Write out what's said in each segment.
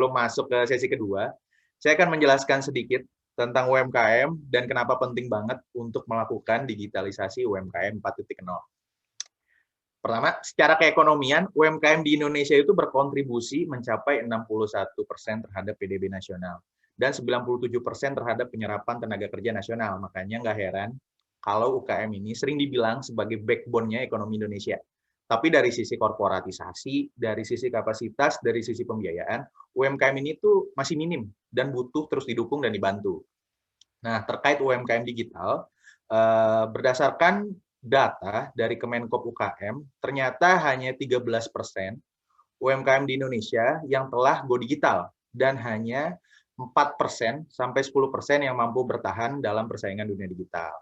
Sebelum masuk ke sesi kedua, saya akan menjelaskan sedikit tentang UMKM dan kenapa penting banget untuk melakukan digitalisasi UMKM 4.0. Pertama, secara keekonomian, UMKM di Indonesia itu berkontribusi mencapai 61% terhadap PDB nasional dan 97% terhadap penyerapan tenaga kerja nasional. Makanya nggak heran kalau UKM ini sering dibilang sebagai backbone-nya ekonomi Indonesia. Tapi dari sisi korporatisasi, dari sisi kapasitas, dari sisi pembiayaan, UMKM ini tuh masih minim dan butuh terus didukung dan dibantu. Nah, terkait UMKM digital, berdasarkan data dari Kemenkop UKM, ternyata hanya 13% UMKM di Indonesia yang telah go digital dan hanya 4% sampai 10% yang mampu bertahan dalam persaingan dunia digital.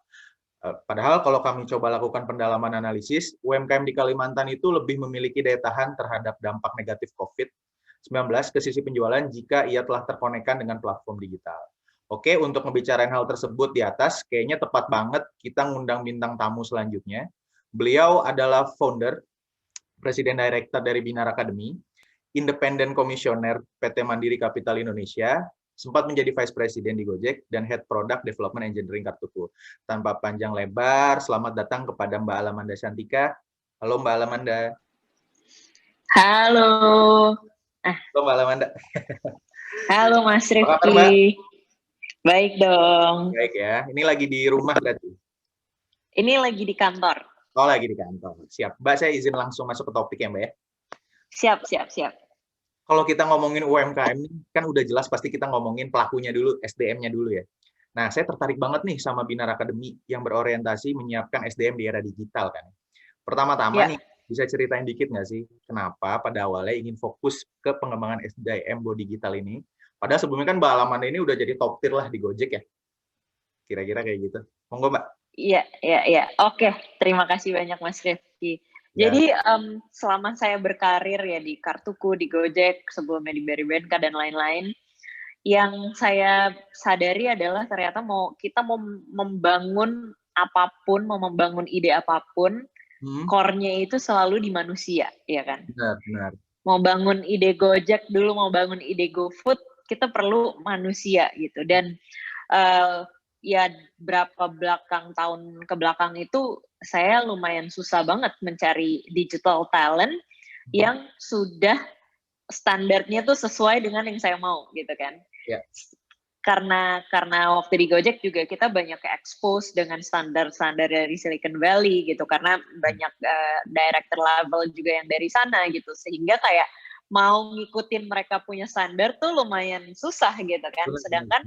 Padahal kalau kami coba lakukan pendalaman analisis, UMKM di Kalimantan itu lebih memiliki daya tahan terhadap dampak negatif COVID-19 ke sisi penjualan jika ia telah terkonekkan dengan platform digital. Oke, untuk membicarakan hal tersebut di atas, kayaknya tepat banget kita ngundang bintang tamu selanjutnya. Beliau adalah founder, Presiden Director dari Binar Academy, Independent Komisioner PT Mandiri Kapital Indonesia, sempat menjadi Vice President di Gojek, dan Head Product Development Engineering Kartuku. Tanpa panjang lebar, selamat datang kepada Mbak Alamanda Shantika. Halo Mbak Alamanda. Halo. Halo Mbak Alamanda. Halo Mas Rifki. Baik dong. Baik ya, ini lagi di rumah berarti? Ini lagi di kantor. Oh, lagi di kantor. Siap. Mbak, saya izin langsung masuk ke topik ya Mbak ya? Siap. Kalau kita ngomongin UMKM, kan udah jelas pasti kita ngomongin pelakunya dulu, SDM-nya dulu ya. Nah, saya tertarik banget nih sama Binar Academy yang berorientasi menyiapkan SDM di era digital kan. Pertama-tama nih, bisa ceritain dikit nggak sih kenapa pada awalnya ingin fokus ke pengembangan SDM go digital ini? Padahal sebelumnya kan Mbak Alamanda ini udah jadi top tier lah di Gojek ya. Kira-kira kayak gitu. Monggo Mbak. Iya. Oke, terima kasih banyak Mas Rifki. Jadi selama saya berkarir ya di Kartuku, di Gojek, sebelumnya di Berry Benka dan lain-lain, yang saya sadari adalah ternyata kita mau membangun apapun, mau membangun ide apapun, core-nya itu selalu di manusia, ya kan? Benar. Mau bangun ide Gojek dulu, mau bangun ide GoFood, kita perlu manusia gitu. Dan ya berapa tahun ke belakang itu saya lumayan susah banget mencari digital talent yang sudah standarnya tuh sesuai dengan yang saya mau gitu kan. Yeah. Karena waktu di Gojek juga kita banyak expose dengan standar-standar dari Silicon Valley gitu, karena banyak director level juga yang dari sana gitu, sehingga kayak mau ngikutin mereka punya standar tuh lumayan susah gitu kan. Sedangkan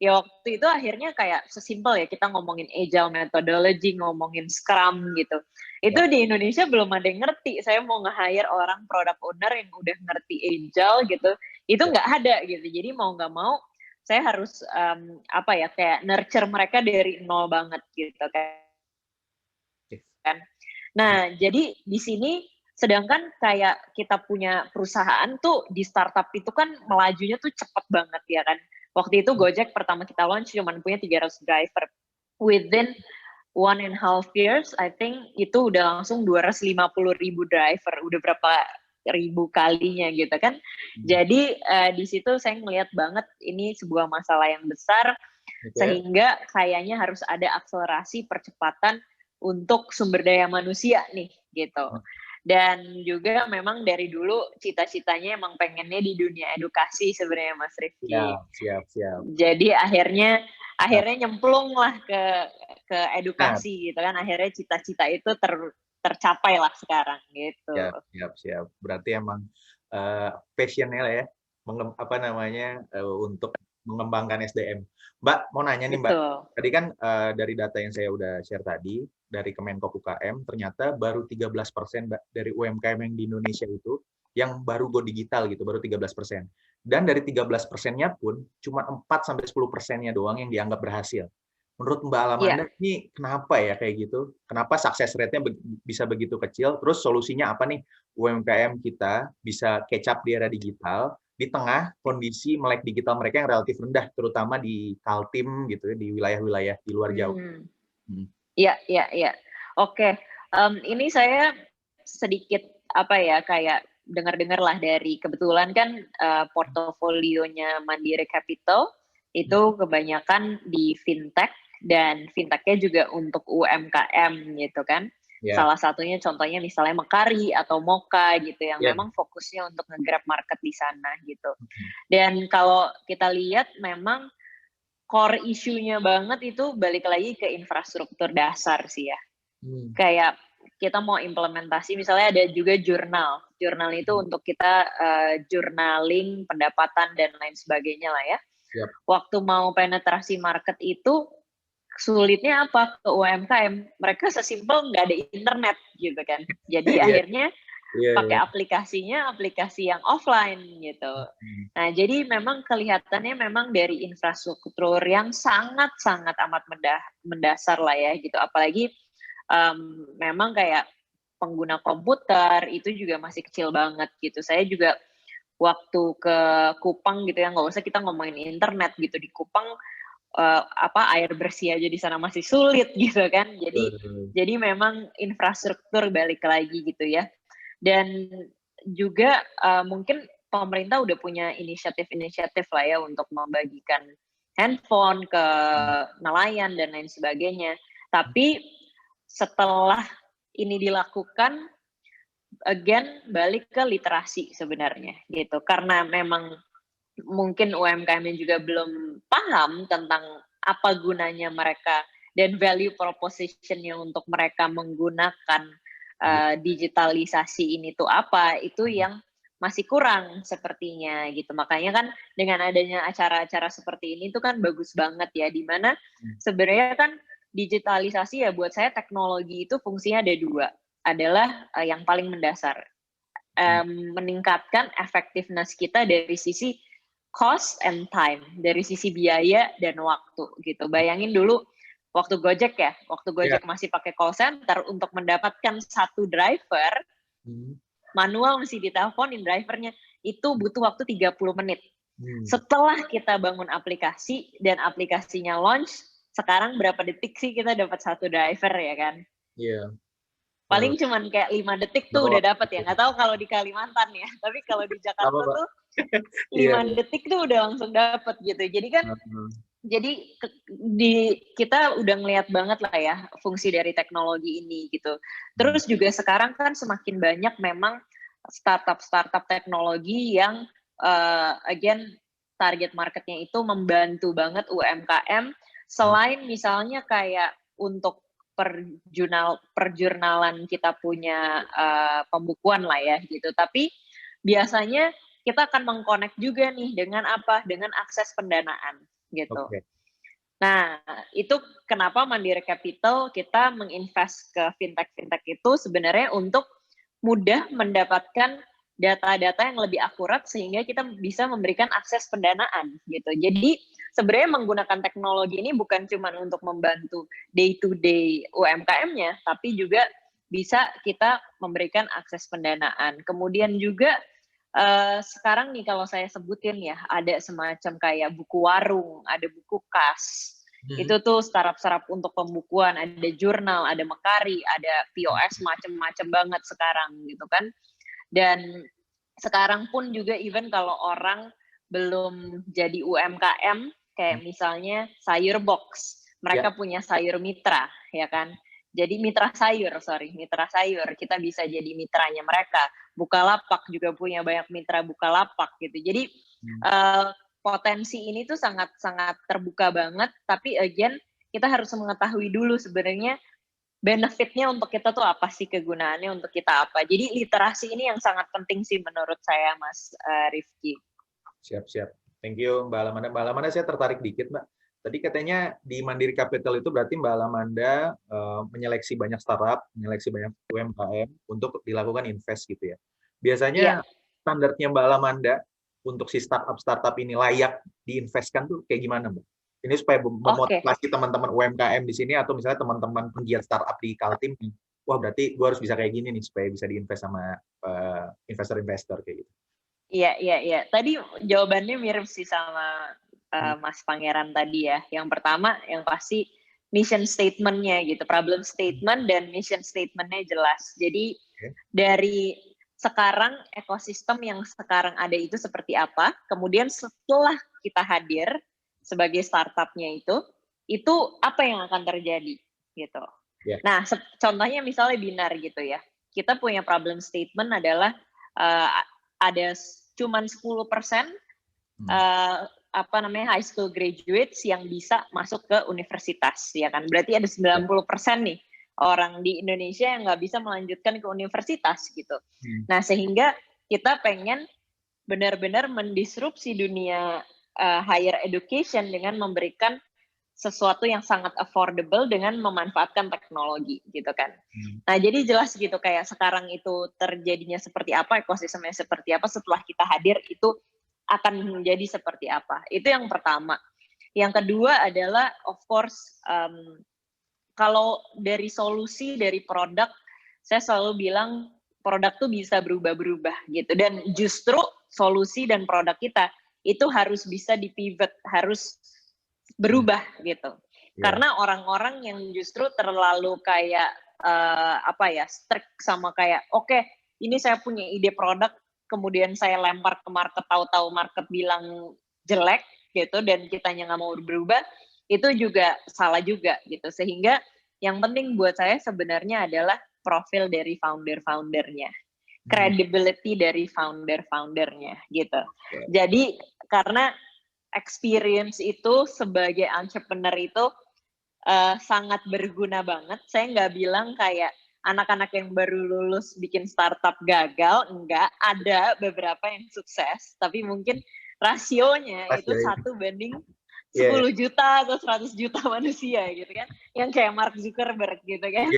ya waktu itu akhirnya kayak sesimpel ya kita ngomongin agile methodology, ngomongin scrum gitu. Itu di Indonesia belum ada yang ngerti. Saya mau nge-hire orang product owner yang udah ngerti agile gitu. Itu nggak ada gitu. Jadi mau nggak mau saya harus kayak nurture mereka dari nol banget gitu kan. Nah, jadi di sini sedangkan kayak kita punya perusahaan tuh di startup itu kan melajunya tuh cepet banget ya kan. Waktu itu Gojek pertama kita launch cuma punya 300 driver. Within 1.5 years, I think itu udah langsung 250.000 driver. Udah berapa ribu kalinya gitu kan. Jadi di situ saya ngelihat banget ini sebuah masalah yang besar, sehingga kayaknya harus ada akselerasi percepatan untuk sumber daya manusia nih gitu. Dan juga memang dari dulu cita-citanya emang pengennya di dunia edukasi sebenarnya Mas Rifki. Siap. Jadi akhirnya nyemplung lah ke edukasi gitu kan. Akhirnya cita-cita itu tercapai lah sekarang gitu. Siap. Berarti emang passionnya lah ya, untuk mengembangkan SDM. Mbak, mau nanya nih Mbak, tadi kan dari data yang saya udah share tadi, dari Kemenkop UKM, ternyata baru 13% Mbak, dari UMKM yang di Indonesia itu, yang baru go digital gitu, baru 13%. Dan dari 13%-nya pun, cuma 4-10%-nya doang yang dianggap berhasil. Menurut Mbak Alamanda, ini kenapa ya kayak gitu? Kenapa success rate-nya bisa begitu kecil? Terus solusinya apa nih UMKM kita bisa catch up di era digital di tengah kondisi melek digital mereka yang relatif rendah, terutama di Kaltim gitu ya, di wilayah-wilayah di luar Jawa. Iya. Oke, ini saya sedikit kayak dengar-dengar lah dari kebetulan kan portofolionya Mandiri Capital itu kebanyakan di fintech dan fintechnya juga untuk UMKM gitu kan. Ya, Salah satunya contohnya misalnya Mekari atau Moka gitu yang ya. memang fokusnya untuk nge-grab market di sana gitu. Dan kalau kita lihat memang core isunya banget itu balik lagi ke infrastruktur dasar sih ya. Kayak kita mau implementasi misalnya ada juga jurnal itu untuk kita journaling pendapatan dan lain sebagainya lah ya. Yap. Waktu mau penetrasi market itu sulitnya apa ke UMKM, mereka sesimpel nggak ada internet gitu kan, jadi akhirnya pakai aplikasi yang offline gitu. Nah jadi memang kelihatannya memang dari infrastruktur yang sangat amat mendasar lah ya gitu, apalagi memang kayak pengguna komputer itu juga masih kecil banget gitu. Saya juga waktu ke Kupang gitu ya, nggak usah kita ngomongin internet gitu, di Kupang air bersih aja di sana masih sulit gitu kan. Jadi memang infrastruktur balik lagi gitu ya. Dan juga mungkin pemerintah udah punya inisiatif lah ya untuk membagikan handphone ke nelayan dan lain sebagainya. Tapi setelah ini dilakukan, again balik ke literasi sebenarnya gitu. Karena memang mungkin UMKM juga belum paham tentang apa gunanya mereka dan value proposition-nya untuk mereka menggunakan digitalisasi ini tuh apa, itu yang masih kurang sepertinya gitu. Makanya kan dengan adanya acara-acara seperti ini tuh kan bagus banget ya, dimana sebenarnya kan digitalisasi ya buat saya teknologi itu fungsinya ada dua, adalah yang paling mendasar, meningkatkan effectiveness kita dari sisi cost and time, dari sisi biaya dan waktu gitu. Bayangin dulu waktu Gojek masih pakai call center, untuk mendapatkan satu driver, manual mesti diteleponin drivernya, itu butuh waktu 30 menit. Setelah kita bangun aplikasi dan aplikasinya launch, sekarang berapa detik sih kita dapat satu driver ya kan? Iya. Paling cuman kayak 5 detik tuh udah dapat ya. Nggak tahu kalau di Kalimantan ya, tapi kalau di Jakarta tuh 5 detik tuh udah langsung dapat gitu. Jadi kan kita udah ngelihat banget lah ya fungsi dari teknologi ini gitu. Terus juga sekarang kan semakin banyak memang startup teknologi yang again target marketnya itu membantu banget UMKM, selain misalnya kayak untuk perjurnalan kita punya pembukuan lah ya gitu. Tapi biasanya kita akan mengconnect juga nih dengan apa? Dengan akses pendanaan gitu. Nah, itu kenapa Mandiri Capital kita menginvest ke fintech itu sebenarnya untuk mudah mendapatkan data-data yang lebih akurat sehingga kita bisa memberikan akses pendanaan gitu. Jadi sebenarnya menggunakan teknologi ini bukan cuma untuk membantu day to day UMKM-nya, tapi juga bisa kita memberikan akses pendanaan. Kemudian juga sekarang nih kalau saya sebutin ya, ada semacam kayak buku warung, ada buku kas. Itu tuh startup untuk pembukuan, ada jurnal, ada Mekari, ada POS, macem-macem banget sekarang gitu kan. Dan sekarang pun juga even kalau orang belum jadi UMKM, kayak misalnya sayur box, mereka punya sayur mitra, ya kan. Jadi mitra sayur, kita bisa jadi mitranya mereka. Bukalapak juga punya banyak mitra Bukalapak gitu. Jadi potensi ini tuh sangat terbuka banget, tapi again kita harus mengetahui dulu sebenarnya benefitnya untuk kita tuh apa sih, kegunaannya untuk kita apa. Jadi literasi ini yang sangat penting sih menurut saya, Mas Rifki. Siap. Thank you Mbak Alamanda. Mbak Alamanda, saya tertarik dikit Mbak. Tadi katanya di Mandiri Capital itu berarti Mbak Alamanda menyeleksi banyak startup, menyeleksi banyak UMKM untuk dilakukan invest gitu ya. Biasanya standarnya Mbak Alamanda untuk si startup ini layak diinvestkan tuh kayak gimana Mbak? Ini supaya memotivasi teman-teman UMKM di sini atau misalnya teman-teman penggiat startup di Kaltim, wah berarti gue harus bisa kayak gini nih supaya bisa diinvest sama investor-investor kayak gitu. Iya. Tadi jawabannya mirip sih sama Mas Pangeran tadi ya. Yang pertama, yang pasti mission statement-nya gitu, problem statement dan mission statement-nya jelas. Jadi dari sekarang ekosistem yang sekarang ada itu seperti apa, kemudian setelah kita hadir sebagai startupnya itu apa yang akan terjadi gitu. Yeah. Nah, contohnya misalnya Binar gitu ya. Kita punya problem statement adalah ada cuman 10% high school graduates yang bisa masuk ke universitas, ya kan? Berarti ada 90% nih orang di Indonesia yang nggak bisa melanjutkan ke universitas gitu. Nah, sehingga kita pengen benar-benar mendisrupsi dunia higher education dengan memberikan sesuatu yang sangat affordable dengan memanfaatkan teknologi gitu kan. Nah, jadi jelas gitu kayak sekarang itu terjadinya seperti apa, ekosistemnya seperti apa, setelah kita hadir itu akan menjadi seperti apa. Itu yang pertama. Yang kedua adalah of course kalau dari solusi dari produk, saya selalu bilang produk tuh bisa berubah-berubah gitu. Dan justru solusi dan produk kita itu harus bisa dipivot, harus berubah gitu. Karena orang-orang yang justru terlalu kayak strict sama kayak oke, ini saya punya ide produk, kemudian saya lempar ke market, tahu-tahu market bilang jelek gitu dan kitanya nggak mau berubah, itu juga salah juga gitu. Sehingga yang penting buat saya sebenarnya adalah profil dari founder-foundernya, credibility dari founder-foundernya gitu. Jadi karena experience itu sebagai entrepreneur itu sangat berguna banget. Saya nggak bilang kayak anak-anak yang baru lulus bikin startup gagal, enggak. Ada beberapa yang sukses, tapi mungkin rasionya itu 1:10 juta atau 100 juta manusia gitu kan, yang kayak Mark Zuckerberg gitu kan.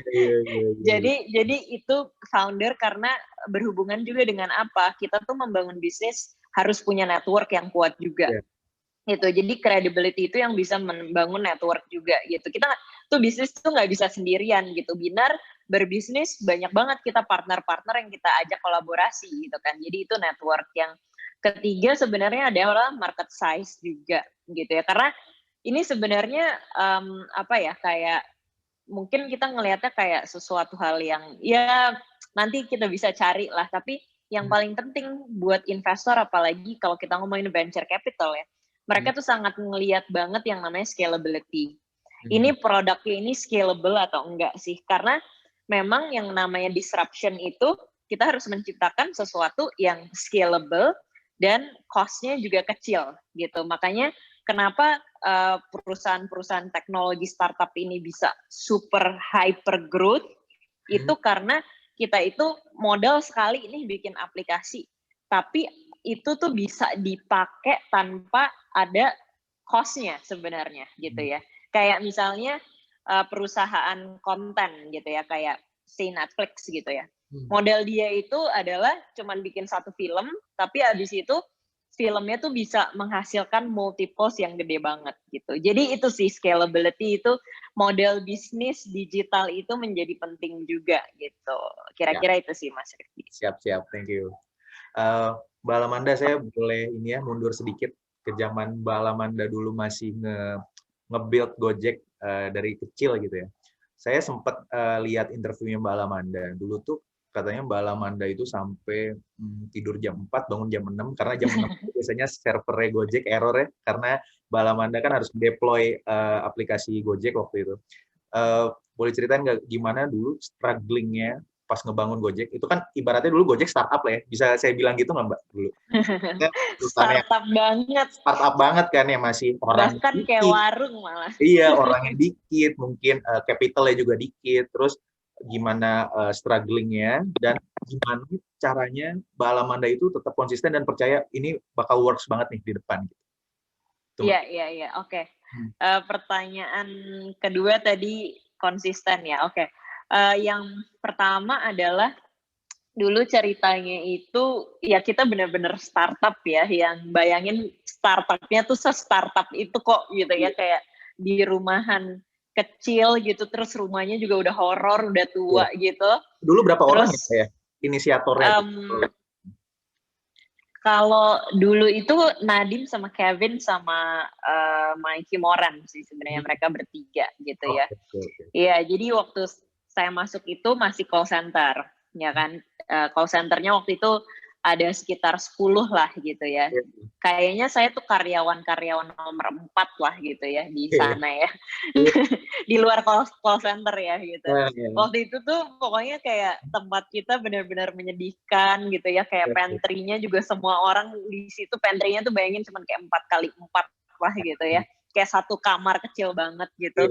Jadi itu founder karena berhubungan juga dengan apa, kita tuh membangun bisnis harus punya network yang kuat juga. Gitu. Jadi credibility itu yang bisa membangun network juga gitu. Kita tuh bisnis tuh nggak bisa sendirian gitu. Binar berbisnis banyak banget kita partner-partner yang kita ajak kolaborasi gitu kan. Jadi itu network. Yang ketiga sebenarnya adalah market size juga gitu ya. Karena ini sebenarnya kayak mungkin kita ngelihatnya kayak sesuatu hal yang ya nanti kita bisa cari lah. Tapi yang paling penting buat investor, apalagi kalau kita ngomongin venture capital ya, mereka tuh sangat ngelihat banget yang namanya scalability. Ini produknya ini scalable atau enggak sih? Karena memang yang namanya disruption itu kita harus menciptakan sesuatu yang scalable dan cost-nya juga kecil gitu. Makanya kenapa perusahaan-perusahaan teknologi startup ini bisa super hyper growth itu karena kita itu modal sekali ini bikin aplikasi, tapi itu tuh bisa dipakai tanpa ada cost-nya sebenarnya gitu ya. Kayak misalnya perusahaan konten gitu ya, kayak si Netflix gitu ya. Model dia itu adalah cuman bikin satu film, tapi abis itu filmnya tuh bisa menghasilkan multiples yang gede banget gitu. Jadi itu sih scalability itu, model bisnis digital itu menjadi penting juga gitu. Kira-kira itu sih Mas Rifki. Siap, thank you. Mbak Alamanda, saya boleh ini ya mundur sedikit ke zaman Mbak Alamanda dulu masih nge-build Gojek dari kecil gitu ya. Saya sempat lihat interviewnya Mbak Alamanda. Dulu tuh katanya Mbak Alamanda itu sampai tidur jam 4, bangun jam 6, karena jam 6 itu biasanya servernya Gojek error ya, karena Mbak Alamanda kan harus deploy aplikasi Gojek waktu itu. Boleh ceritain nggak gimana dulu strugglingnya pas ngebangun Gojek? Itu kan ibaratnya dulu Gojek startup lah ya, bisa saya bilang gitu nggak Mbak dulu? Startup banget kan ya, masih orang bahkan dikit. Kayak warung malah. Iya, orangnya dikit, mungkin capitalnya juga dikit, terus gimana strugglingnya dan gimana caranya Mbak Alamanda itu tetap konsisten dan percaya ini bakal works banget nih di depan. Iya, oke. Pertanyaan kedua tadi konsisten ya, oke. Yang pertama adalah dulu ceritanya itu ya kita benar-benar startup ya, yang bayangin startupnya tuh se-startup itu kok gitu ya, kayak di rumahan kecil gitu, terus rumahnya juga udah horor, udah tua gitu. Dulu berapa orang ya inisiatornya? Kalau dulu itu Nadim sama Kevin sama Mikey Moran sih sebenarnya, mereka bertiga gitu ya. Iya, jadi waktu saya masuk itu masih call center, ya kan. call centernya waktu itu ada sekitar 10 lah gitu ya. Kayaknya saya tuh karyawan nomor 4 lah gitu ya di sana ya. Di luar call center ya gitu. Waktu itu tuh pokoknya kayak tempat kita benar-benar menyedihkan gitu ya. Kayak pantry-nya juga semua orang di situ, pantry-nya tuh bayangin cuma kayak 4x4 lah gitu ya. Kayak satu kamar kecil banget gitu.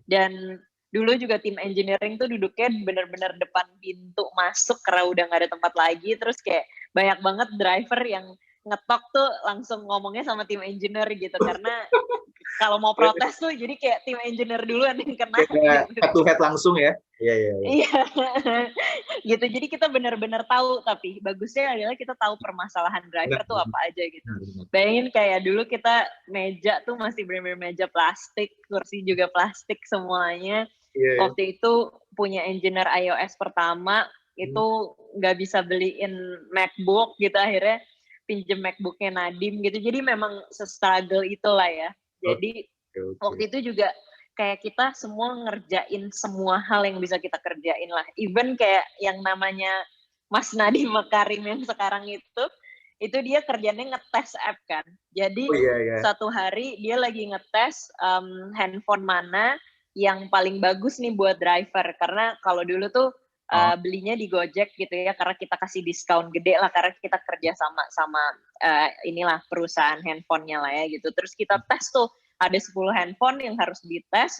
Dan dulu juga tim engineering tuh duduknya benar-benar depan pintu masuk karena udah nggak ada tempat lagi. Terus kayak banyak banget driver yang ngetok tuh langsung ngomongnya sama tim engineer gitu. Karena kalau mau protes tuh jadi kayak tim engineer duluan yang kena. Gitu. Head to head langsung ya? Iya. Gitu. Jadi kita benar-benar tahu, tapi bagusnya adalah kita tahu permasalahan driver tuh apa aja gitu. Bayangin kayak dulu kita meja tuh masih benar-benar meja plastik, kursi juga plastik semuanya. Waktu itu punya engineer iOS pertama, itu nggak bisa beliin MacBook gitu, akhirnya pinjem MacBooknya Nadim gitu. Jadi memang se-struggle itulah ya. Jadi waktu itu juga kayak kita semua ngerjain semua hal yang bisa kita kerjain lah. Even kayak yang namanya Mas Nadiem Makarim yang sekarang itu dia kerjanya ngetes app kan. Jadi satu hari dia lagi ngetes handphone mana yang paling bagus nih buat driver. Karena kalau dulu tuh belinya di Gojek gitu ya, karena kita kasih diskon gede lah, karena kita kerja sama inilah perusahaan handphonenya lah ya gitu. Terus kita tes tuh, ada 10 handphone yang harus dites,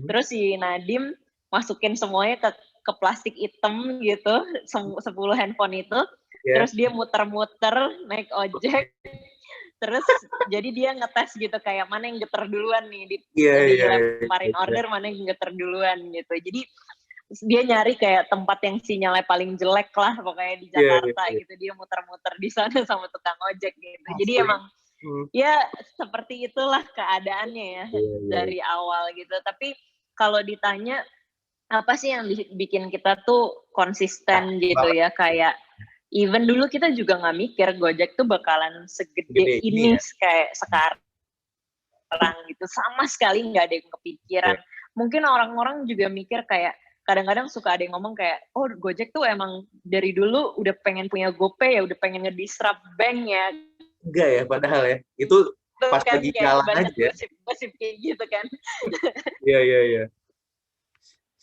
terus si Nadim masukin semuanya ke plastik hitam gitu, 10 handphone itu, terus dia muter-muter naik ojek, terus jadi dia ngetes gitu kayak mana yang geter duluan nih, dilemparin order mana yang geter duluan gitu. Jadi dia nyari kayak tempat yang sinyalnya paling jelek lah pokoknya di Jakarta gitu, dia muter-muter di sana sama tukang ojek gitu. Jadi emang ya seperti itulah keadaannya ya dari awal gitu. Tapi kalau ditanya apa sih yang bikin kita tuh konsisten gitu ya, kayak even dulu kita juga nggak mikir Gojek tuh bakalan segede ini kayak sekarang gitu, sama sekali nggak ada yang kepikiran. Mungkin orang-orang juga mikir kayak kadang-kadang suka ada yang ngomong kayak, oh Gojek tuh emang dari dulu udah pengen punya GoPay ya, udah pengen ngedisrupt bank ya. Enggak ya, padahal ya itu pas kan lagi kayak jalan banyak aja. gosip kayak gitu kan. Iya.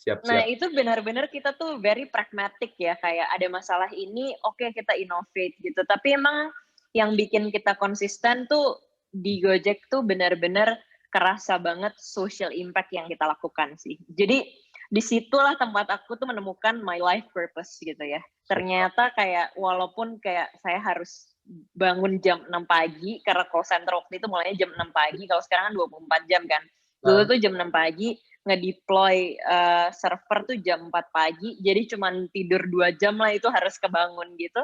Siap. Nah itu benar-benar kita tuh very pragmatic ya, kayak ada masalah ini, oke, kita innovate gitu. Tapi emang yang bikin kita konsisten tuh di Gojek tuh benar-benar kerasa banget social impact yang kita lakukan sih. Jadi disitulah tempat aku tuh menemukan my life purpose gitu ya. Ternyata kayak walaupun kayak saya harus bangun jam 6 pagi, karena call center waktu itu mulainya jam 6 pagi, kalau sekarang kan 24 jam kan. Dulu tuh jam 6 pagi, ngedeploy server tuh jam 4 pagi, jadi cuman tidur 2 jam lah itu harus kebangun gitu.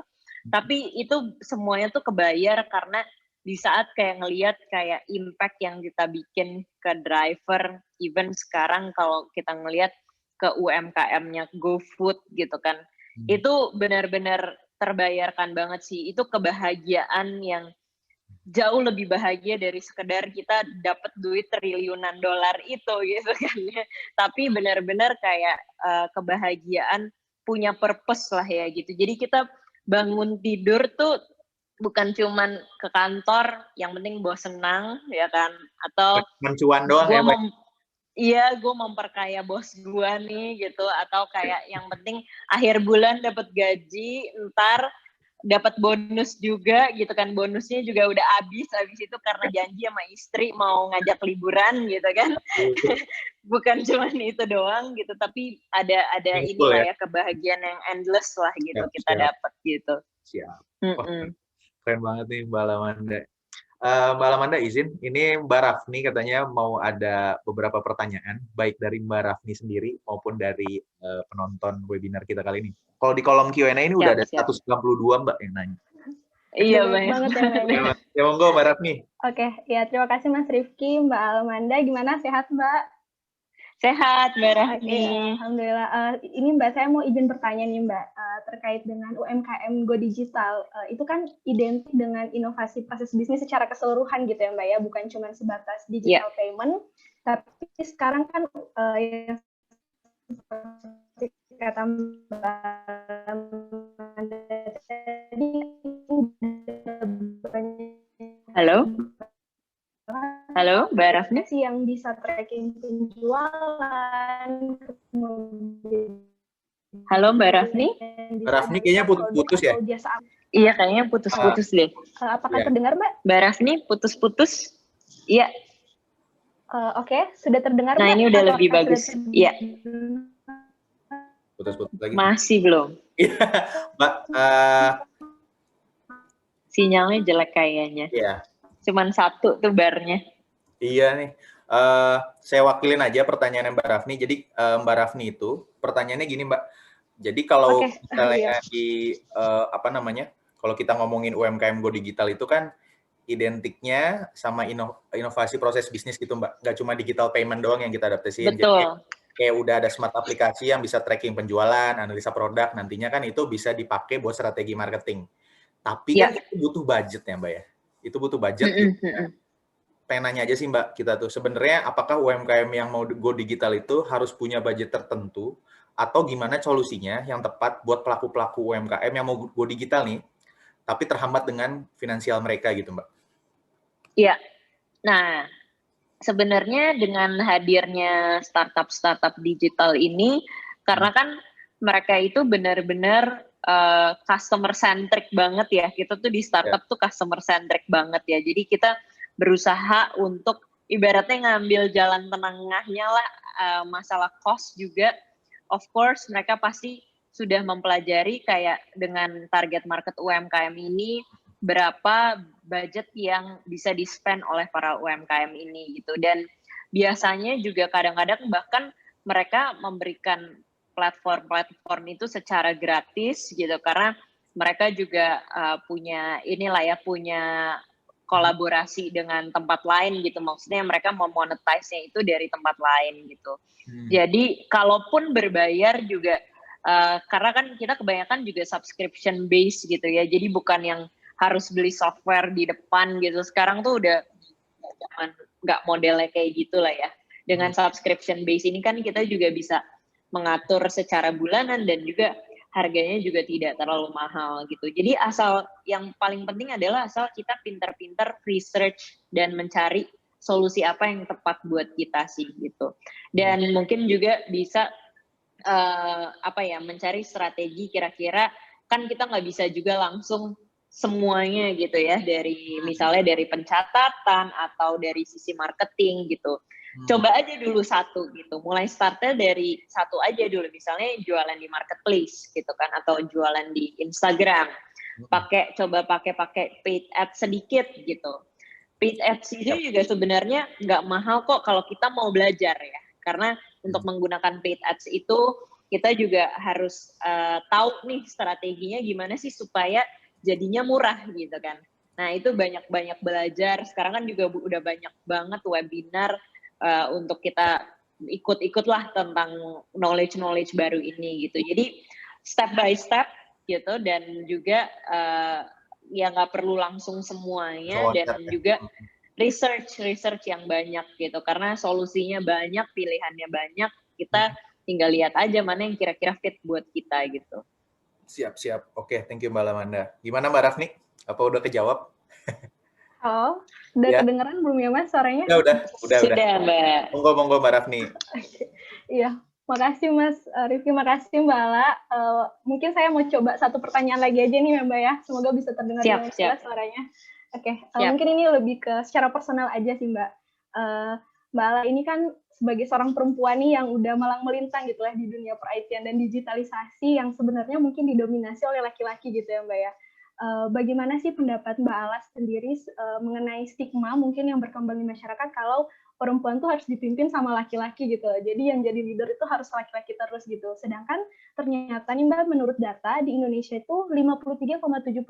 Tapi itu semuanya tuh kebayar karena di saat kayak ngelihat kayak impact yang kita bikin ke driver, even sekarang kalau kita ngelihat ke UMKM-nya GoFood gitu kan, itu benar-benar terbayarkan banget sih. Itu kebahagiaan yang jauh lebih bahagia dari sekedar kita dapat duit triliunan dolar itu gitu kan ya. Tapi benar-benar kayak kebahagiaan punya purpose lah ya gitu. Jadi kita bangun tidur tuh bukan cuman ke kantor yang penting bos senang ya kan, atau mencuan doang ya, Pak. Iya, gue memperkaya bos gue nih gitu, atau kayak yang penting akhir bulan dapat gaji, ntar dapat bonus juga gitu kan, bonusnya juga udah habis itu karena janji sama istri mau ngajak liburan gitu kan. Bukan cuma itu doang gitu, tapi ada inilah ya kebahagiaan yang endless lah gitu kita dapat gitu. Siap. Keren banget nih Mbak Lamanda. Mbak Lamanda izin, ini Mbak Rafni katanya mau ada beberapa pertanyaan, baik dari Mbak Rafni sendiri maupun dari penonton webinar kita kali ini. Kalau di kolom Q&A ini udah ada 192 Mbak yang nanya. Iya, banget ya Mbak. Ya monggo Mbak Rafni. Oke, ya terima kasih Mas Rifki, Mbak Alamanda. Gimana, sehat Mbak? Sehat Mbak Rafni. Alhamdulillah. Ini Mbak, saya mau izin bertanya nih Mbak, terkait dengan UMKM Go Digital. Itu kan identik dengan inovasi proses bisnis secara keseluruhan gitu ya Mbak ya, bukan cuma sebatas digital payment, tapi sekarang kan yang seperti kata Mbak Anda tadi udah banyak Halo? Halo, Mbak Rafni? aplikasi yang bisa tracking penjualan, Halo, Mbak Rafni? dan Mbak bisa Rafni kayaknya jual produk putus-putus ya? atau jasa. Iya, kayaknya putus-putus deh. Apakah Ya. terdengar, Mbak? Mbak Rafni, putus-putus? Iya. Oke, sudah terdengar, Nah, Mbak? ini udah lebih Apakah bagus. sudah Iya, Putus-putus lagi. masih belum. Iya, Mbak. Sinyalnya jelek kayaknya. Iya. Cuman satu tuh barnya. Iya nih. Saya wakilin aja pertanyaannya Mbak Rafni. Jadi Mbak Rafni itu pertanyaannya gini Mbak. Jadi kalau Oke, misalnya iya. di apa namanya? Kalau kita ngomongin UMKM Go Digital itu kan identiknya sama inovasi proses bisnis gitu Mbak. Nggak cuma digital payment doang yang kita adaptasiin. Jadi Betul. kayak udah ada smart aplikasi yang bisa tracking penjualan, analisa produk. Nantinya kan itu bisa dipakai buat strategi marketing. Tapi kan Ya. itu butuh budget ya Mbak ya. Itu butuh budget. Pengen nanya aja sih Mbak, kita tuh sebenarnya apakah UMKM yang mau go digital itu harus punya budget tertentu atau gimana solusinya yang tepat buat pelaku-pelaku UMKM yang mau go digital nih, tapi terhambat dengan finansial mereka gitu Mbak? Iya. Nah, sebenarnya dengan hadirnya startup-startup digital ini, karena kan mereka itu benar-benar customer centric banget ya. Kita tuh di startup tuh customer centric banget ya. Jadi kita berusaha untuk ibaratnya ngambil jalan tengahnya lah, masalah cost juga. Of course mereka pasti sudah mempelajari kayak dengan target market UMKM ini berapa budget yang bisa di-spend oleh para UMKM ini gitu. Dan biasanya juga kadang-kadang bahkan mereka memberikan platform itu secara gratis gitu, karena mereka juga punya kolaborasi dengan tempat lain gitu. Maksudnya mereka mau monetize-nya itu dari tempat lain gitu. Jadi kalaupun berbayar juga karena kan kita kebanyakan juga subscription base gitu ya. Jadi bukan yang harus beli software di depan gitu. Sekarang tuh udah nggak modelnya kayak gitulah ya. Dengan subscription base ini kan kita juga bisa mengatur secara bulanan dan juga harganya juga tidak terlalu mahal gitu. Jadi asal yang paling penting adalah asal kita pintar-pintar research dan mencari solusi apa yang tepat buat kita sih gitu. Dan mungkin juga bisa mencari strategi kira-kira kan kita nggak bisa juga langsung semuanya gitu ya, dari misalnya dari pencatatan atau dari sisi marketing gitu. Coba aja dulu satu gitu, mulai startnya dari satu aja dulu, misalnya jualan di marketplace gitu kan, atau jualan di Instagram, coba pakai paid ads sedikit gitu. Paid ads itu juga sebenarnya nggak mahal kok kalau kita mau belajar ya, karena untuk menggunakan paid ads itu kita juga harus tahu nih strateginya gimana sih supaya jadinya murah gitu kan. Nah itu banyak belajar, sekarang kan juga udah banyak banget webinar untuk kita ikut-ikutlah tentang knowledge baru ini gitu. Jadi step by step gitu, dan juga ya nggak perlu langsung semuanya, dan juga research yang banyak gitu, karena solusinya banyak, pilihannya banyak, kita tinggal lihat aja mana yang kira-kira fit buat kita gitu. Siap. Oke, thank you Mbak Lamanda. Gimana Mbak Rafni? Apa udah kejawab? Oh, udah kedengeran belum ya Mas suaranya? Udah. Sudah Mbak. Monggo Mbak Rafni. Iya, makasih Mas Rifki, makasih Mbak Ala. Mungkin saya mau coba satu pertanyaan lagi aja nih Mbak ya, semoga bisa terdengar dengan jelas suaranya. Oke, mungkin ini lebih ke secara personal aja sih Mbak. Mbak Ala ini kan sebagai seorang perempuan nih yang udah malang melintang gitu lah di dunia per-IT-an dan digitalisasi yang sebenarnya mungkin didominasi oleh laki-laki gitu ya Mbak ya. Bagaimana sih pendapat Mbak Ala sendiri mengenai stigma mungkin yang berkembang di masyarakat kalau perempuan tuh harus dipimpin sama laki-laki gitu. Jadi yang jadi leader itu harus laki-laki terus gitu. Sedangkan ternyata nih Mbak, menurut data di Indonesia itu 53,76%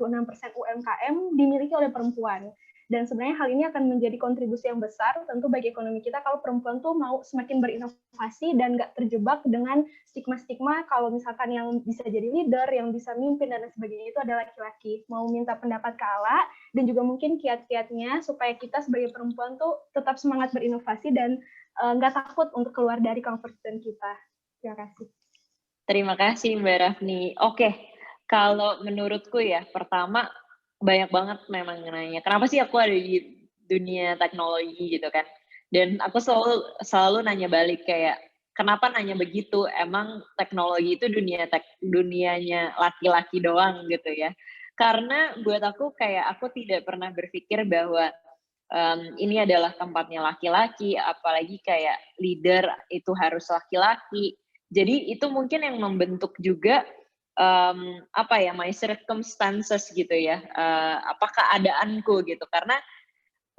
UMKM dimiliki oleh perempuan. Dan sebenarnya hal ini akan menjadi kontribusi yang besar tentu bagi ekonomi kita kalau perempuan tuh mau semakin berinovasi dan nggak terjebak dengan stigma-stigma kalau misalkan yang bisa jadi leader, yang bisa mimpin dan sebagainya itu adalah laki-laki. Mau minta pendapat ke Ala dan juga mungkin kiat-kiatnya supaya kita sebagai perempuan tuh tetap semangat berinovasi dan nggak takut untuk keluar dari comfort zone kita. Terima kasih. Terima kasih Mbak Rafni. Oke, Kalau menurutku ya, pertama banyak banget memang nanya, kenapa sih aku ada di dunia teknologi gitu kan. Dan aku selalu selalu nanya balik kayak, kenapa nanya begitu? Emang teknologi itu dunianya laki-laki doang gitu ya. Karena buat aku kayak aku tidak pernah berpikir bahwa ini adalah tempatnya laki-laki, apalagi kayak leader itu harus laki-laki. Jadi itu mungkin yang membentuk juga apa ya, my circumstances gitu ya, apa keadaanku gitu. Karena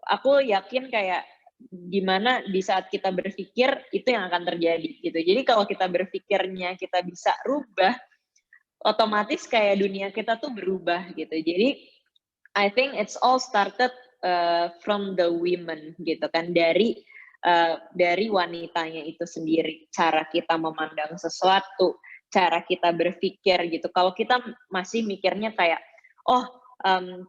aku yakin kayak gimana di saat kita berpikir itu yang akan terjadi gitu. Jadi kalau kita berpikirnya kita bisa rubah, otomatis kayak dunia kita tuh berubah gitu. Jadi I think it's all started from the women gitu kan, dari wanitanya itu sendiri, cara kita memandang sesuatu, cara kita berpikir gitu. Kalau kita masih mikirnya kayak, oh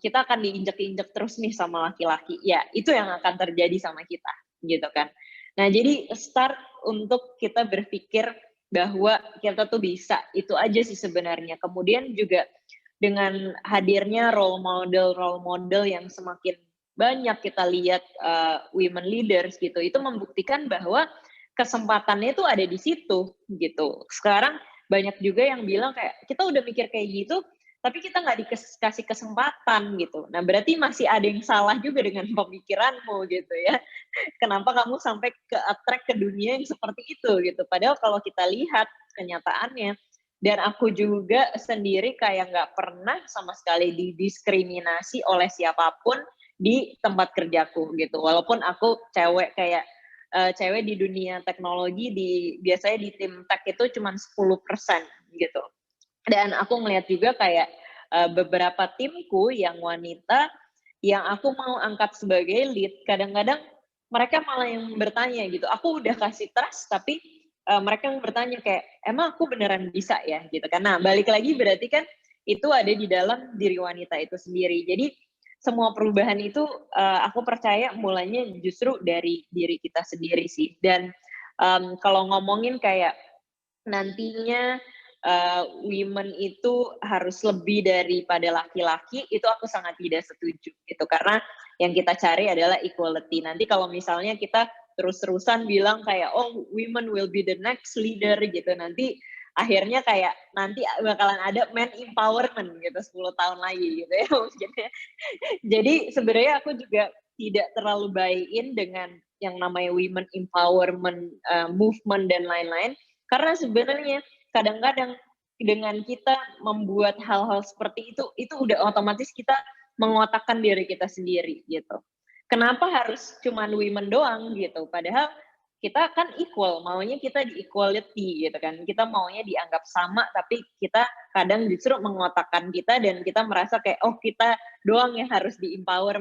kita akan diinjek-injek terus nih sama laki-laki, ya itu yang akan terjadi sama kita gitu kan. Nah jadi start untuk kita berpikir bahwa kita tuh bisa, itu aja sih sebenarnya. Kemudian juga dengan hadirnya role model yang semakin banyak kita lihat women leaders gitu, itu membuktikan bahwa kesempatannya itu ada di situ gitu. Sekarang banyak juga yang bilang kayak kita udah mikir kayak gitu, tapi kita nggak dikasih kesempatan gitu. Nah berarti masih ada yang salah juga dengan pemikiranmu gitu ya. Kenapa kamu sampai ke attract ke dunia yang seperti itu gitu. Padahal kalau kita lihat kenyataannya, dan aku juga sendiri kayak nggak pernah sama sekali didiskriminasi oleh siapapun di tempat kerjaku gitu. Walaupun aku cewek kayak cewek di dunia teknologi biasanya di tim tech itu cuma 10% gitu. Dan aku ngelihat juga kayak beberapa timku yang wanita yang aku mau angkat sebagai lead, kadang-kadang mereka malah yang bertanya gitu. Aku udah kasih trust tapi mereka yang bertanya kayak, emang aku beneran bisa ya gitu kan. Nah balik lagi berarti kan itu ada di dalam diri wanita itu sendiri. Jadi semua perubahan itu aku percaya mulainya justru dari diri kita sendiri sih. Dan kalau ngomongin kayak nantinya women itu harus lebih daripada laki-laki, itu aku sangat tidak setuju gitu. Karena yang kita cari adalah equality. Nanti kalau misalnya kita terus-terusan bilang kayak, oh women will be the next leader gitu, nanti akhirnya kayak nanti bakalan ada men empowerment gitu 10 tahun lagi gitu ya mungkin. Jadi sebenarnya aku juga tidak terlalu buy-in dengan yang namanya women empowerment movement dan lain-lain, karena sebenarnya kadang-kadang dengan kita membuat hal-hal seperti itu udah otomatis kita mengotakkan diri kita sendiri gitu. Kenapa harus cuman women doang gitu? Padahal kita kan equal, maunya kita di equality gitu kan. Kita maunya dianggap sama, tapi kita kadang justru mengotakkan kita dan kita merasa kayak oh kita doang yang harus di empower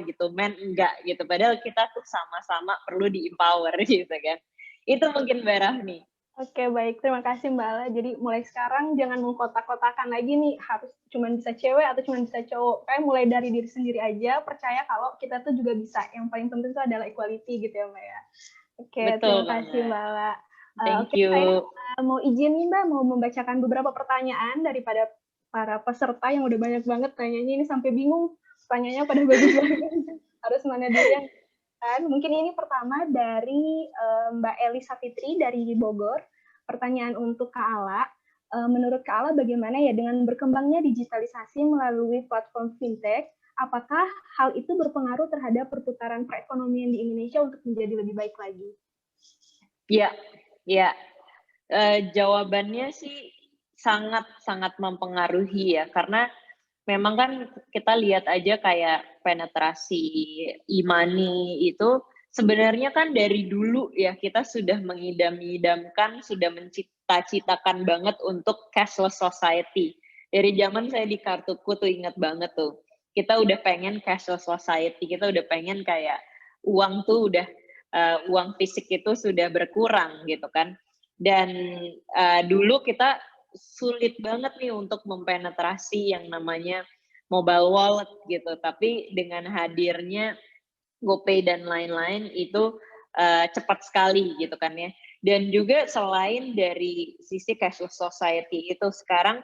gitu, men enggak gitu. Padahal kita tuh sama-sama perlu di empower gitu kan. Itu mungkin Mbak Rahmi. Oke, baik. Terima kasih Mbak Ala. Jadi mulai sekarang jangan mengkotak-kotakan lagi nih, harus cuma bisa cewek atau cuma bisa cowok. Kayak mulai dari diri sendiri aja, percaya kalau kita tuh juga bisa. Yang paling penting itu adalah equality gitu ya Mbak ya. Oke, Betul terima banget. kasih Mbak Ala. Thank Oke, you. saya mau izin nih Mbak, mau membacakan beberapa pertanyaan daripada para peserta yang udah banyak banget tanyanya, ini sampai bingung. Pertanyaannya pada bagus banget. Harus mana dulu yang mungkin ini pertama dari Mbak Elisa Fitri dari Bogor. Pertanyaan untuk Kak Ala. Menurut Kak Ala bagaimana ya dengan berkembangnya digitalisasi melalui platform fintech, apakah hal itu berpengaruh terhadap perputaran perekonomian di Indonesia untuk menjadi lebih baik lagi? Ya. Jawabannya sih sangat mempengaruhi ya, karena memang kan kita lihat aja kayak penetrasi e-money itu sebenarnya kan dari dulu ya kita sudah mengidam-idamkan, sudah mencita-citakan banget untuk cashless society. Dari zaman saya di kartuku tuh ingat banget tuh, kita udah pengen cashless society, kita udah pengen kayak uang tuh udah uang fisik itu sudah berkurang gitu kan. Dan dulu kita sulit banget nih untuk mempenetrasi yang namanya mobile wallet gitu. Tapi dengan hadirnya GoPay dan lain-lain itu cepat sekali gitu kan ya. Dan juga selain dari sisi cashless society itu sekarang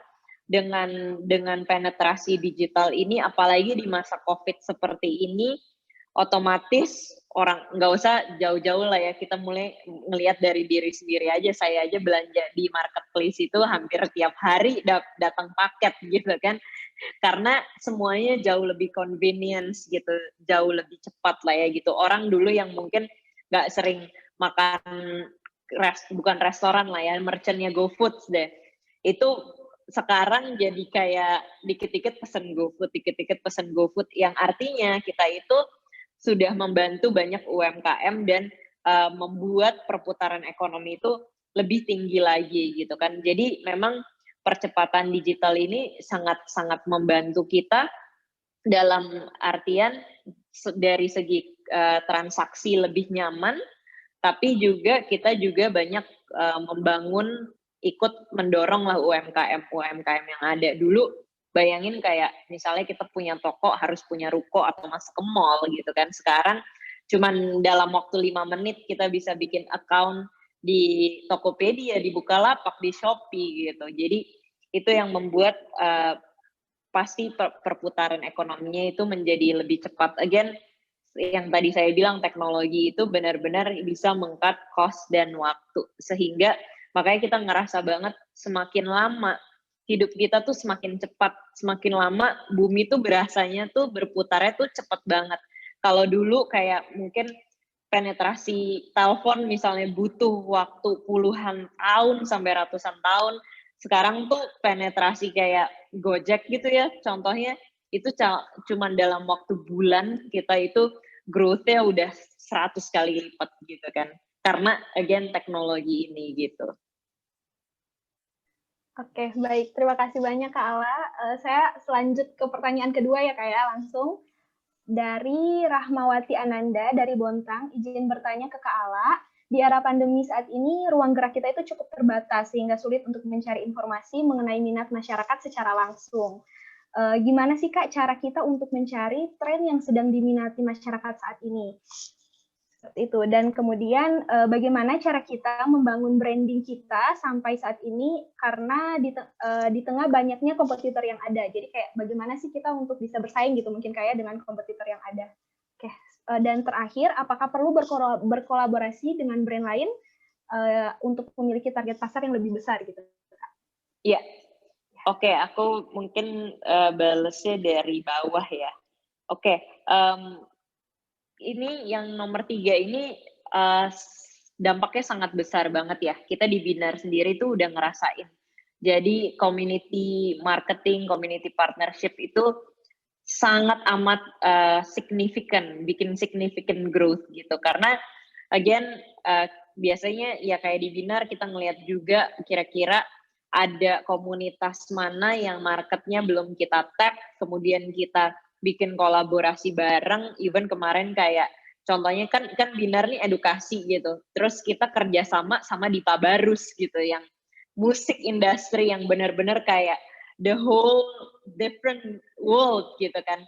dengan penetrasi digital ini, apalagi di masa COVID seperti ini, otomatis orang nggak usah jauh-jauh lah ya, kita mulai ngelihat dari diri sendiri aja. Saya aja belanja di marketplace itu hampir tiap hari datang paket gitu kan, karena semuanya jauh lebih convenience gitu, jauh lebih cepat lah ya gitu. Orang dulu yang mungkin nggak sering makan bukan restoran lah ya, merchantnya GoFoods deh, itu sekarang jadi kayak dikit-dikit pesen GoFood, yang artinya kita itu sudah membantu banyak UMKM dan membuat perputaran ekonomi itu lebih tinggi lagi gitu kan. Jadi memang percepatan digital ini sangat membantu kita dalam artian dari segi transaksi lebih nyaman, tapi juga kita juga banyak membangun, ikut mendorong lah UMKM yang ada. Dulu bayangin kayak misalnya kita punya toko harus punya ruko atau masuk ke mall gitu kan. Sekarang cuman dalam waktu 5 menit kita bisa bikin account di Tokopedia, di Bukalapak, di Shopee gitu. Jadi itu yang membuat pasti perputaran ekonominya itu menjadi lebih cepat. Again, yang tadi saya bilang, teknologi itu benar-benar bisa meng-cut cost dan waktu, sehingga makanya kita ngerasa banget semakin lama hidup kita tuh semakin cepat, semakin lama bumi tuh berasanya tuh berputarnya tuh cepat banget. Kalau dulu kayak mungkin penetrasi telepon misalnya butuh waktu puluhan tahun sampai ratusan tahun, sekarang tuh penetrasi kayak Gojek gitu ya, contohnya itu cuman dalam waktu bulan kita itu growth-nya udah 100 kali lipat gitu kan. Karena again teknologi ini gitu. Oke, baik. Terima kasih banyak Kak Ala. Saya selanjut ke pertanyaan kedua ya Kak ya, langsung. Dari Rahmawati Ananda dari Bontang, izin bertanya ke Kak Ala. Di era pandemi saat ini, ruang gerak kita itu cukup terbatas sehingga sulit untuk mencari informasi mengenai minat masyarakat secara langsung. Gimana sih Kak cara kita untuk mencari tren yang sedang diminati masyarakat saat ini? Seperti itu. Dan kemudian bagaimana cara kita membangun branding kita sampai saat ini, karena di tengah banyaknya kompetitor yang ada. Jadi kayak bagaimana sih kita untuk bisa bersaing gitu mungkin kayak dengan kompetitor yang ada. Oke. Dan terakhir, apakah perlu berkolaborasi dengan brand lain untuk memiliki target pasar yang lebih besar gitu? Iya. Oke, aku mungkin balesnya dari bawah ya. Oke, ini yang nomor 3 ini dampaknya sangat besar banget ya. Kita di Binar sendiri tuh udah ngerasain. Jadi community marketing, community partnership itu sangat amat significant, bikin significant growth gitu. Karena again biasanya ya kayak di Binar kita ngelihat juga kira-kira ada komunitas mana yang marketnya belum kita tap, kemudian kita bikin kolaborasi bareng. Even kemarin kayak contohnya kan Binar nih edukasi gitu, terus kita kerjasama sama Dipa Barus gitu, yang musik industri yang benar-benar kayak the whole different world gitu kan.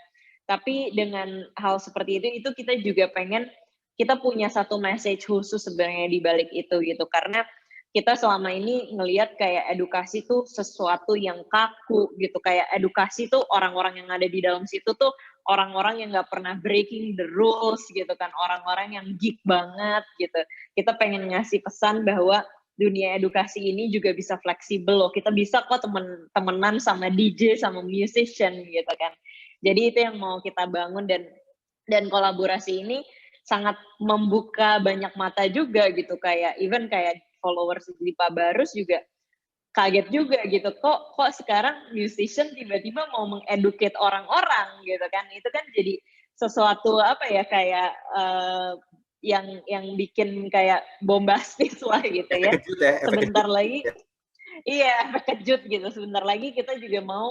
Tapi dengan hal seperti itu kita juga pengen kita punya satu message khusus sebenarnya di balik itu gitu, karena kita selama ini ngelihat kayak edukasi tuh sesuatu yang kaku gitu, kayak edukasi tuh orang-orang yang ada di dalam situ tuh orang-orang yang nggak pernah breaking the rules gitu kan, orang-orang yang geek banget gitu. Kita pengen ngasih pesan bahwa dunia edukasi ini juga bisa fleksibel loh, kita bisa kok temenan sama DJ, sama musician gitu kan. Jadi itu yang mau kita bangun, dan kolaborasi ini sangat membuka banyak mata juga gitu, kayak even kayak followers Dipa Barus juga kaget juga gitu, kok sekarang musician tiba-tiba mau mengeducate orang-orang gitu kan. Itu kan jadi sesuatu apa ya, kayak yang bikin kayak bombastis lah gitu ya. Sebentar lagi iya, terkejut gitu. Sebentar lagi kita juga mau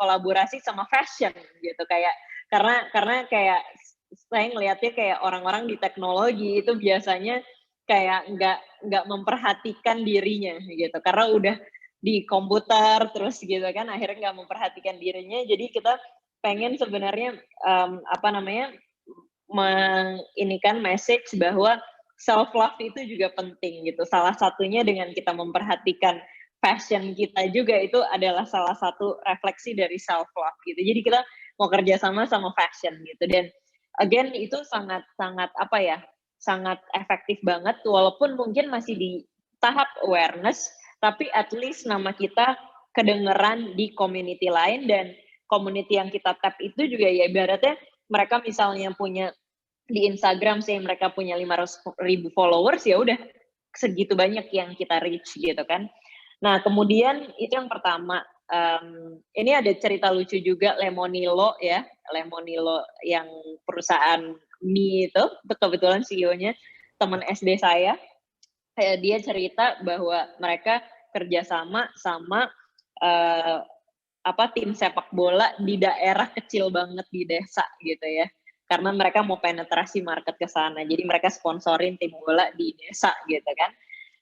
kolaborasi sama fashion gitu, kayak karena kayak saya ngelihatnya kayak orang-orang di teknologi itu biasanya kayak nggak memperhatikan dirinya gitu, karena udah di komputer terus gitu kan, akhirnya nggak memperhatikan dirinya. Jadi kita pengen sebenarnya menginikan message bahwa self love itu juga penting gitu. Salah satunya dengan kita memperhatikan fashion kita juga itu adalah salah satu refleksi dari self love gitu. Jadi kita mau kerjasama sama fashion gitu, dan again itu sangat apa ya, sangat efektif banget walaupun mungkin masih di tahap awareness, tapi at least nama kita kedengeran di community lain, dan community yang kita tap itu juga ya ibaratnya mereka misalnya punya di Instagram sih mereka punya 500.000 followers, ya udah segitu banyak yang kita reach gitu kan. Nah kemudian itu yang pertama. Ini ada cerita lucu juga, Lemonilo ya, Lemonilo yang perusahaan mie itu kebetulan CEO-nya teman SD saya. Dia cerita bahwa mereka kerjasama sama tim sepak bola di daerah kecil banget di desa gitu ya, karena mereka mau penetrasi market ke sana, jadi mereka sponsorin tim bola di desa gitu kan.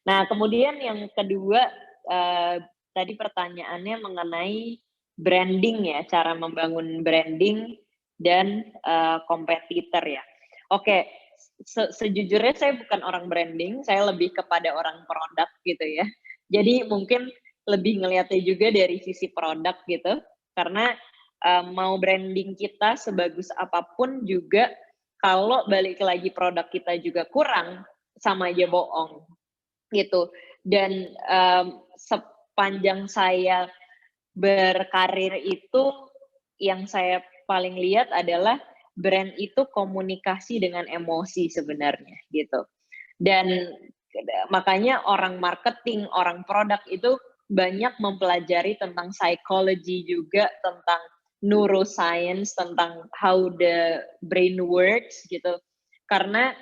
Nah kemudian yang kedua, tadi pertanyaannya mengenai branding ya, cara membangun branding dan kompetitor ya. Oke, sejujurnya saya bukan orang branding, saya lebih kepada orang produk gitu ya. Jadi mungkin lebih ngelihatnya juga dari sisi produk gitu, karena mau branding kita sebagus apapun juga kalau balik lagi produk kita juga kurang, sama aja bohong gitu. Dan sepanjang saya berkarir itu yang saya paling lihat adalah brand itu komunikasi dengan emosi sebenarnya gitu. Dan makanya orang marketing, orang produk itu banyak mempelajari tentang psychology juga, tentang neuroscience, tentang how the brain works gitu. Karena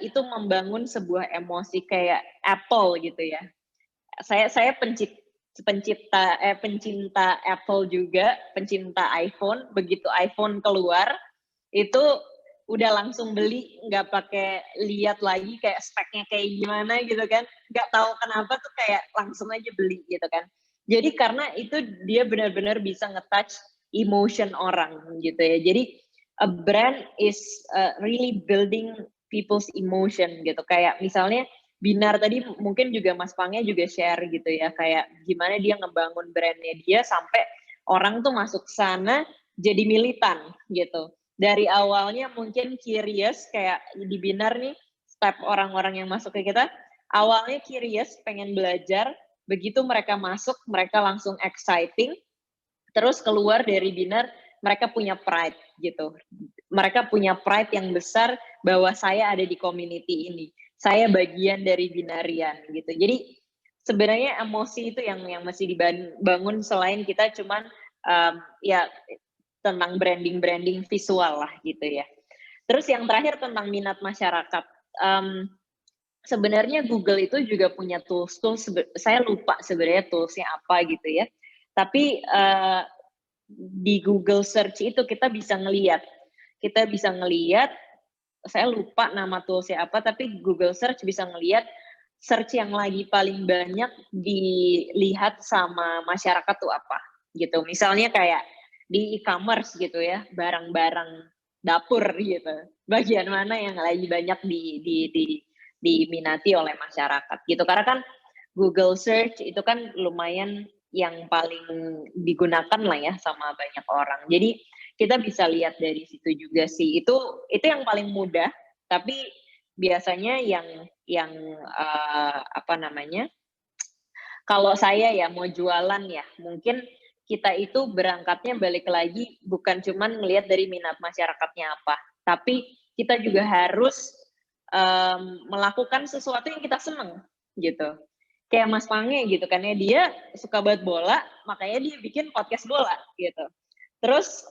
itu membangun sebuah emosi kayak Apple gitu ya. Saya pencinta Apple juga, pencinta iPhone. Begitu iPhone keluar, itu udah langsung beli, nggak pakai lihat lagi kayak speknya kayak gimana gitu kan, nggak tahu kenapa tuh kayak langsung aja beli gitu kan. Jadi karena itu dia benar-benar bisa nge-touch emotion orang gitu ya. Jadi a brand is really building people's emotion gitu. Kayak misalnya Binar tadi mungkin juga Mas Pangnya juga share gitu ya, kayak gimana dia ngebangun brandnya dia sampai orang tuh masuk sana jadi militan gitu. Dari awalnya mungkin curious, kayak di Binar nih, step orang-orang yang masuk ke kita, awalnya curious, pengen belajar, begitu mereka masuk, mereka langsung exciting, terus keluar dari Binar, mereka punya pride gitu. Mereka punya pride yang besar bahwa saya ada di community ini, saya bagian dari Binarian gitu. Jadi sebenarnya emosi itu yang mesti dibangun, selain kita cuman ya tentang branding visual lah gitu ya. Terus yang terakhir tentang minat masyarakat. Sebenarnya Google itu juga punya tools, saya lupa sebenarnya toolsnya apa gitu ya. Tapi di Google Search itu kita bisa ngelihat, saya lupa nama toolsnya apa, tapi Google Search bisa ngelihat search yang lagi paling banyak dilihat sama masyarakat tuh apa gitu. Misalnya kayak di e-commerce gitu ya, barang-barang dapur gitu. Bagian mana yang lagi banyak diminati oleh masyarakat gitu. Karena kan Google Search itu kan lumayan yang paling digunakan lah ya sama banyak orang. Jadi kita bisa lihat dari situ juga sih. Itu yang paling mudah, tapi biasanya yang apa namanya? Kalau saya ya mau jualan ya, mungkin kita itu berangkatnya balik lagi bukan cuman melihat dari minat masyarakatnya apa, tapi kita juga harus melakukan sesuatu yang kita seneng gitu. Kayak Mas Pange gitu kan ya, dia suka banget bola, makanya dia bikin podcast bola gitu. Terus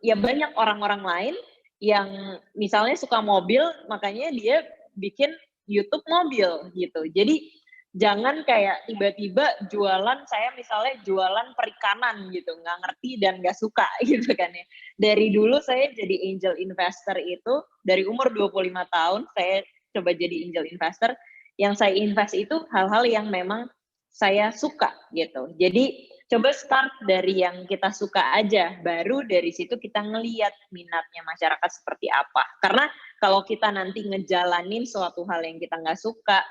ya banyak orang-orang lain yang misalnya suka mobil, makanya dia bikin YouTube mobil gitu. Jadi jangan kayak tiba-tiba jualan, saya misalnya jualan perikanan gitu, nggak ngerti dan nggak suka gitu kan ya. Dari dulu saya jadi angel investor itu, dari umur 25 tahun saya coba jadi angel investor, yang saya invest itu hal-hal yang memang saya suka gitu. Jadi coba start dari yang kita suka aja, baru dari situ kita ngeliat minatnya masyarakat seperti apa. Karena kalau kita nanti ngejalanin suatu hal yang kita nggak suka,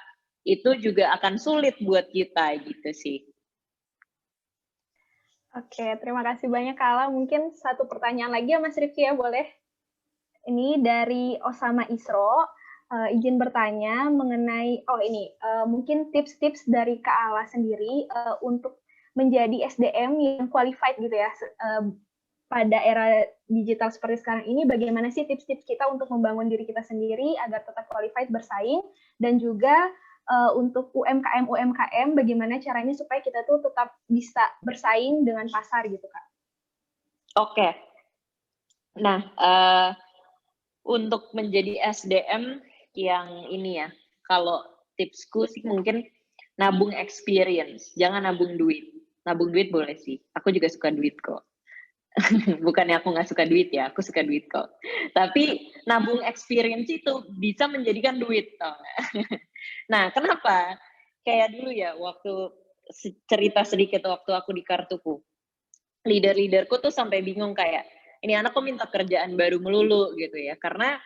itu juga akan sulit buat kita gitu sih. Oke, terima kasih banyak Kak Ala. Mungkin satu pertanyaan lagi ya Mas Rifki ya, boleh? Ini dari Osama Isro, izin bertanya mengenai, mungkin tips-tips dari Kak Ala sendiri untuk menjadi SDM yang qualified gitu ya, pada era digital seperti sekarang ini, bagaimana sih tips-tips kita untuk membangun diri kita sendiri agar tetap qualified bersaing, dan juga untuk UMKM, bagaimana caranya supaya kita tuh tetap bisa bersaing dengan pasar gitu Kak? Oke. Nah, untuk menjadi SDM yang ini ya, kalau tipsku sih mungkin nabung experience, jangan nabung duit. Nabung duit boleh sih, aku juga suka duit kok. Bukannya aku nggak suka duit ya, aku suka duit kok. Tapi nabung experience itu bisa menjadikan duit. Nah, kenapa? Kayak dulu ya, waktu cerita sedikit waktu aku di Kartuku. Leader-leaderku tuh sampai bingung kayak, ini anak kok minta kerjaan baru melulu gitu ya. Karena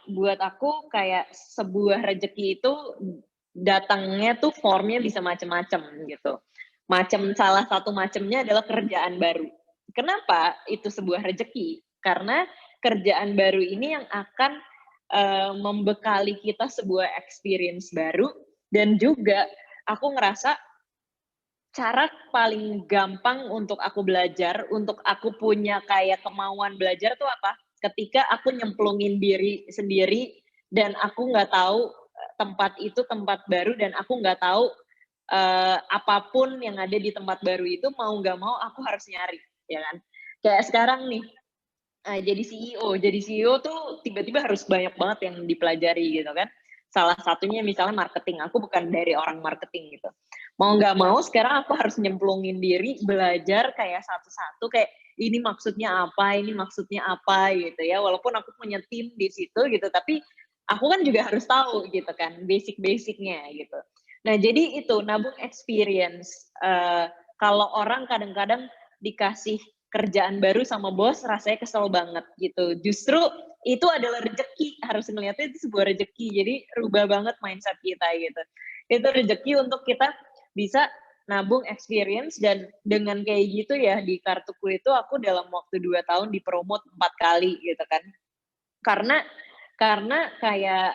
buat aku kayak sebuah rezeki itu datangnya tuh formnya bisa macam-macam gitu. Salah satu macamnya adalah kerjaan baru. Kenapa itu sebuah rezeki? Karena kerjaan baru ini yang akan membekali kita sebuah experience baru, dan juga aku ngerasa cara paling gampang untuk aku belajar, untuk aku punya kayak kemauan belajar tuh apa? Ketika aku nyemplungin diri sendiri dan aku nggak tahu tempat itu tempat baru, dan aku nggak tahu apapun yang ada di tempat baru itu, mau nggak mau aku harus nyari, ya kan? Kayak sekarang nih, jadi CEO tuh tiba-tiba harus banyak banget yang dipelajari gitu kan. Salah satunya misalnya marketing, aku bukan dari orang marketing gitu. Mau nggak mau sekarang aku harus nyemplungin diri, belajar kayak satu-satu, kayak ini maksudnya apa gitu ya. Walaupun aku punya tim di situ gitu, tapi aku kan juga harus tahu gitu kan, basic-basicnya gitu. Nah jadi itu, nabung experience. Kalau orang kadang-kadang dikasih kerjaan baru sama bos rasanya kesel banget gitu. Justru itu adalah rezeki, harus ngelihatnya itu sebuah rezeki. Jadi rubah banget mindset kita gitu. Itu rezeki untuk kita bisa nabung experience, dan dengan kayak gitu ya di Kartuku itu aku dalam waktu 2 tahun dipromot 4 kali gitu kan. Karena kayak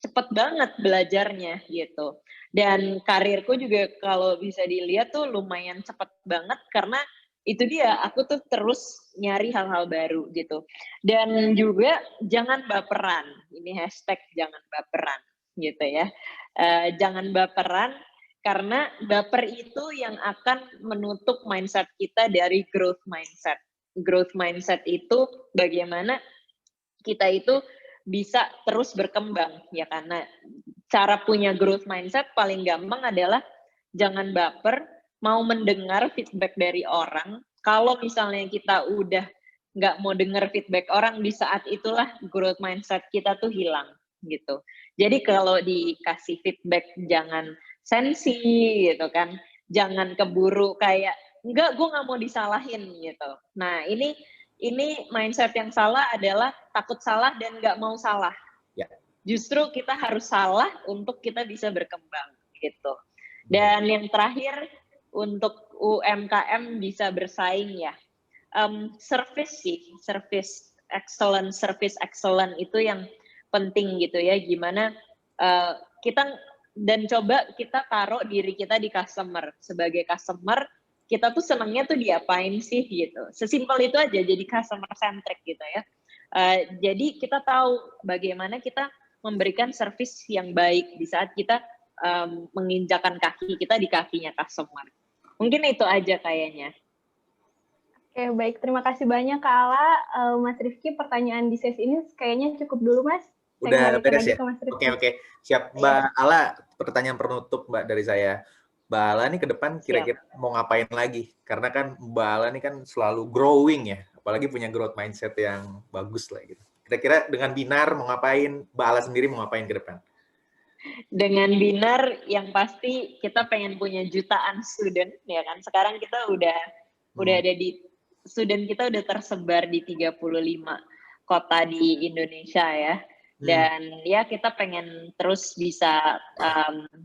cepet banget belajarnya gitu. Dan karirku juga kalau bisa dilihat tuh lumayan cepet banget, karena itu dia, aku tuh terus nyari hal-hal baru gitu. Dan juga jangan baperan, ini hashtag jangan baperan gitu ya. Jangan baperan, karena baper itu yang akan menutup mindset kita dari growth mindset. Growth mindset itu bagaimana kita itu bisa terus berkembang, ya, karena cara punya growth mindset paling gampang adalah jangan baper, mau mendengar feedback dari orang. Kalau misalnya kita udah nggak mau dengar feedback orang, di saat itulah growth mindset kita tuh hilang gitu. Jadi kalau dikasih feedback jangan sensi gitu kan, jangan keburu kayak enggak, gue nggak mau disalahin gitu. Nah ini mindset yang salah adalah takut salah dan nggak mau salah. Ya. Justru kita harus salah untuk kita bisa berkembang gitu. Dan yang terakhir, untuk UMKM bisa bersaing ya, service excellent itu yang penting gitu ya. Gimana kita, dan coba kita taruh diri kita di customer. Sebagai customer, kita tuh senangnya tuh diapain sih gitu. Sesimpel itu aja, jadi customer centric gitu ya. Jadi kita tahu bagaimana kita memberikan service yang baik di saat kita menginjakan kaki kita di kakinya customer. Mungkin itu aja kayaknya. Oke, baik. Terima kasih banyak Kak Ala. Mas Rifki, pertanyaan di sesi ini kayaknya cukup dulu, Mas. Udah beres ya? Oke. Siap. Mbak Ala, pertanyaan penutup Mbak dari saya. Mbak Ala nih ke depan kira-kira mau ngapain lagi? Karena kan Mbak Ala nih kan selalu growing ya, apalagi punya growth mindset yang bagus lah gitu. Kira-kira dengan Binar mau ngapain? Mbak Ala sendiri mau ngapain ke depan? Dengan Binar yang pasti kita pengen punya jutaan student ya kan. Sekarang kita udah ada di, student kita udah tersebar di 35 kota di Indonesia ya. Dan ya kita pengen terus bisa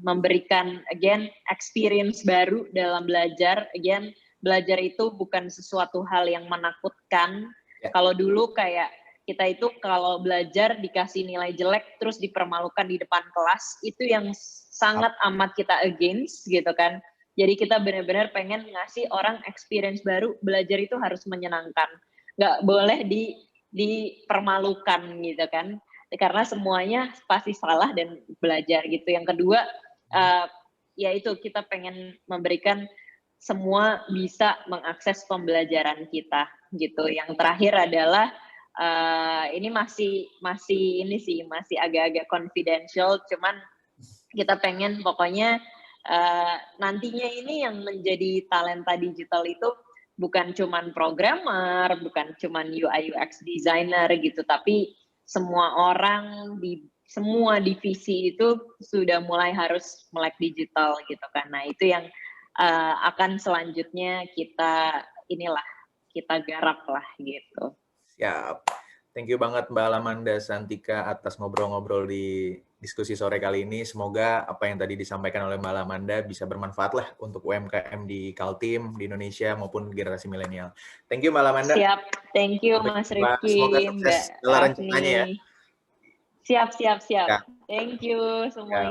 memberikan again experience baru dalam belajar. Again, belajar itu bukan sesuatu hal yang menakutkan. Kalau dulu kayak kita itu kalau belajar dikasih nilai jelek terus dipermalukan di depan kelas, itu yang sangat amat kita against gitu kan. Jadi kita benar-benar pengen ngasih orang experience baru, belajar itu harus menyenangkan. Nggak boleh dipermalukan gitu kan. Karena semuanya pasti salah dan belajar gitu. Yang kedua, yaitu kita pengen memberikan semua bisa mengakses pembelajaran kita gitu. Yang terakhir adalah ini masih agak-agak confidential, cuman kita pengen pokoknya nantinya ini yang menjadi talenta digital itu bukan cuman programmer, bukan cuman UI UX designer gitu, tapi semua orang di semua divisi itu sudah mulai harus melek digital gitu kan. Nah, itu yang akan selanjutnya kita garap lah gitu. Siap. Thank you banget Mbak Alamanda Santika atas ngobrol-ngobrol di diskusi sore kali ini. Semoga apa yang tadi disampaikan oleh Mbak Alamanda bisa bermanfaat lah untuk UMKM di Kaltim, di Indonesia, maupun generasi milenial. Thank you Mbak Alamanda. Siap, thank you Mas Rifki, semoga sukses dalam rencananya ya. Siap. Thank you semuanya.